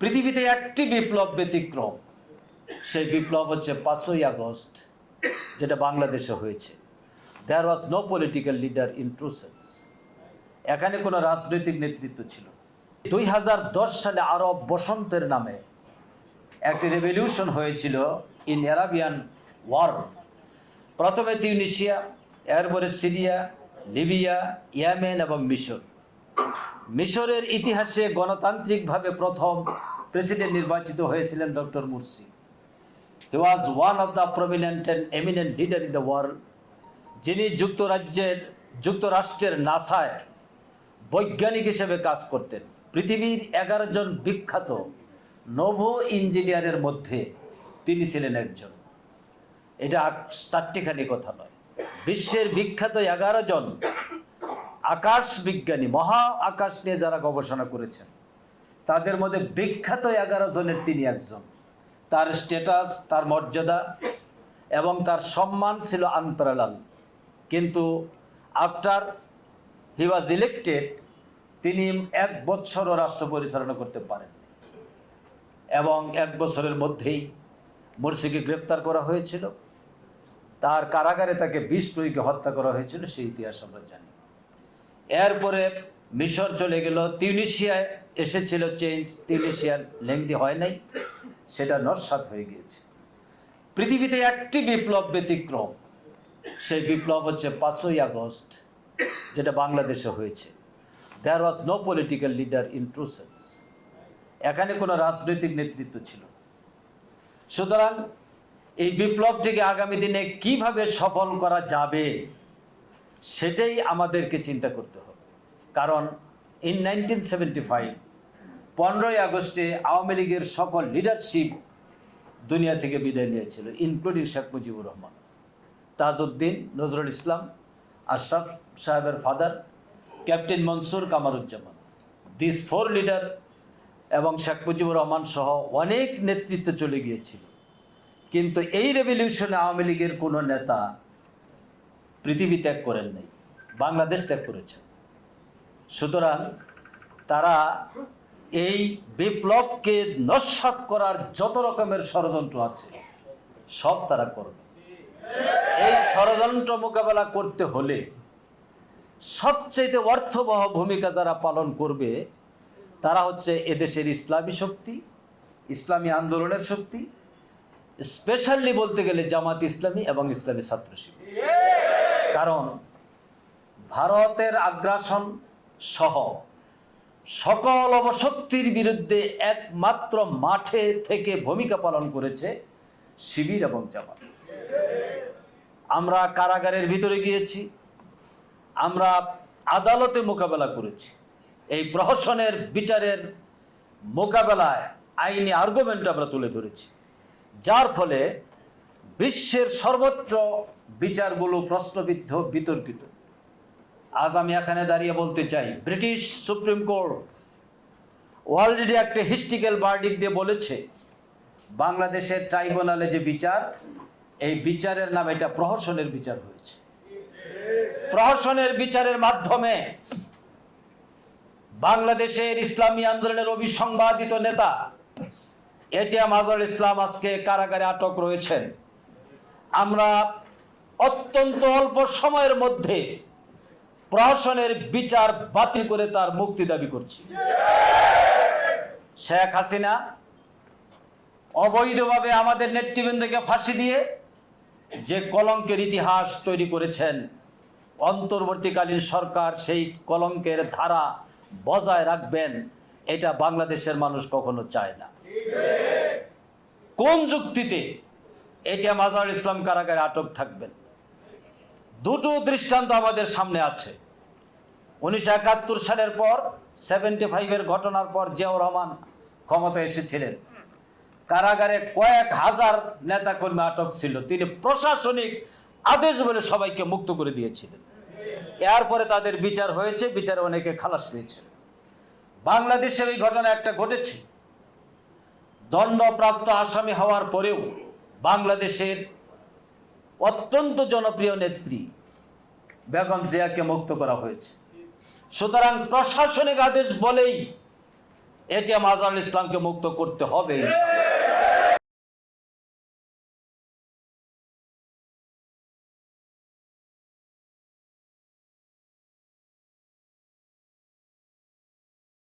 পৃথিবীতে একটি বিপ্লব ব্যতিক্রম, সেই বিপ্লব হচ্ছে 5ই আগস্ট, যেটা বাংলাদেশে হয়েছে। There was no political leader in true sense. এখানে কোনো রাজনৈতিক নেতৃত্ব ছিল। 2010 সালে আরব বসন্তের নামে একটি রেভলিউশন হয়েছিল ইন আরাবিয়ান ওয়ার্ল্ড। প্রথমে তিউনিসিয়া, এরপরে সিরিয়া, লিবিয়া, ইয়েমেন এবং মিশর। মিশরের ইতিহাসে গণতান্ত্রিকভাবে প্রথম প্রেসিডেন্ট নির্বাচিত হয়েছিলেন doctor Morsi. He was one of the prominent and eminent leader in the world, যিনি যুক্তরাষ্ট্রের নাসায় বৈজ্ঞানিক হিসেবে কাজ করতেন। পৃথিবীর 11 জন বিখ্যাত নভো ইঞ্জিনিয়ারের মধ্যে তিনি ছিলেন একজন। এটা চারটিখানি কথা নয়, বিশ্বের বিখ্যাত 11 জন আকাশ বিজ্ঞানী, মহা আকাশ নিয়ে যারা গবেষণা করেছেন, তাদের মধ্যে বিখ্যাত 11 জনের তিনি একজন। তার স্ট্যাটাস, তার মর্যাদা এবং তার সম্মান ছিল আনপ্যারালাল। কিন্তু আফটার হি ওয়াজ ইলেক্টেড, তিনি 1 বছরও রাষ্ট্র পরিচালনা করতে পারেন এবং 1 বছরের মধ্যেই মুরসিকে গ্রেফতার করা হয়েছিল। তার কারাগারে তাকে বিষ প্রয়োগে হত্যা করা হয়েছিল, সেই ইতিহাস আমরা জানি। এরপরে মিশর চলে গেল, তিউনিসিয়ায় এসেছিল চেঞ্জ। তিউনিসিয়ার লেংদি হয় নাই, সেটা নস্যাৎ হয়ে গিয়েছে। পৃথিবীতে একটি বিপ্লব ব্যতিক্রম, সেই বিপ্লব হচ্ছে 5ই আগস্ট, যেটা বাংলাদেশে হয়েছে। There was no political leader in true sense. এখানে কোনো রাজনৈতিক নেতৃত্ব ছিল। সুতরাং এই বিপ্লবটিকে আগামী দিনে কিভাবে সফল করা যাবে, সেটাই আমাদেরকে চিন্তা করতে হবে। কারণ ইন 1975 15ই আগস্টে আওয়ামী লীগের সকল লিডারশিপ দুনিয়া থেকে বিদায় নিয়েছিল, ইনক্লুডিং শেখ মুজিবুর রহমান, তাজউদ্দিন, নজরুল ইসলাম, আশরাফ সাহেবের father, captain Mansur, Kamaruzzaman. This 4 leader এবং শেখ মুজিবুর রহমান সহ অনেক নেতৃত্ব চলে গিয়েছিল। কিন্তু এই রেভলিউশনে আওয়ামী লীগের কোনো নেতা পৃথিবী ত্যাগ করেন নাই, বাংলাদেশ ত্যাগ করেছেন। সুতরাং তারা এই বিপ্লবকে নস্যাৎ করার যত রকমের ষড়যন্ত্র আছে, সব তারা করবে। এই ষড়যন্ত্র মোকাবেলা করতে হলে সবচেয়ে অর্থবহ ভূমিকা যারা পালন করবে, তারা হচ্ছে এদেশের ইসলামী শক্তি, ইসলামী আন্দোলনের শক্তি, স্পেশালি বলতে গেলে জামাত ইসলামী এবং ইসলামী ছাত্র শিবির। কারণ ভারতের আগ্রাসন সহ সকল অবশক্তির বিরুদ্ধে একমাত্র মাঠে থেকে ভূমিকা পালন করেছে শিবির এবং জামাত। আমরা কারাগারের ভিতরে গিয়েছি, আমরা আদালতে মোকাবেলা করেছি, এই প্রহসনের বিচারের মোকাবেলায় আইনি আর্গুমেন্ট আমরা তুলে ধরেছি, যার ফলে বিশ্বের সর্বত্র বিচারগুলো প্রশ্নবিদ্ধ, বিতর্কিত। আজ আমি এখানে দাঁড়িয়ে বলতে চাই, ব্রিটিশ সুপ্রিম কোর্ট অলরেডি একটা হিস্ট্রিক্যাল ভার্ডিক্ট দিয়ে বলেছে, বাংলাদেশের ট্রাইব্যুনালে যে বিচার, এই বিচারের নাম এটা প্রহসনের বিচার হয়েছে। প্রহসনের বিচারের মাধ্যমে বাংলাদেশের ইসলামী আন্দোলনের অবিসংবাদিত নেতা এটিএম আজহারুল ইসলাম আজকে কারাগারে আটক রয়েছেন। আমরা অত্যন্ত অল্প সময়ের মধ্যে প্রহসনের বিচার বাতিল করে তার মুক্তি দাবি করছি। শেখ হাসিনা অবৈধভাবে আমাদের নেতৃবৃন্দকে ফাঁসি দিয়ে যে কলঙ্কের ইতিহাস তৈরি করেছেন, অন্তর্বর্তীকালীন সরকার সেই কলঙ্কের ধারা বজায় রাখবেন, এটা বাংলাদেশের মানুষ কখনো চায় না। কোন যুক্তিতে এটিএম আজহারুল ইসলাম কারাগারে আটক থাকবেন? দুটো দৃষ্টান্ত আমাদের সামনে আছে। 1971 সালের পর 75-এর ঘটনার পর জিয়াউর রহমান ক্ষমতা এসেছিলেন, কারাগারে কয়েক হাজার নেতাকর্মী আটক ছিল, তিনি প্রশাসনিক আদেশ বলে সবাইকে মুক্ত করে দিয়েছিলেন। এরপরে তাদের বিচার হয়েছে, বিচারে অনেকে খালাস পেয়েছে। বাংলাদেশে এই ঘটনা একটা ঘটেছে, দণ্ডপ্রাপ্ত আসামি হওয়ার পরেও বাংলাদেশের অত্যন্ত জনপ্রিয় নেত্রী বেগম জিয়াকে মুক্ত করা হয়েছে। সুতরাং প্রশাসনিক আদেশ বলেই এটিএম আজহারুল ইসলামকে মুক্ত করতে হবে ইনশাআল্লাহ।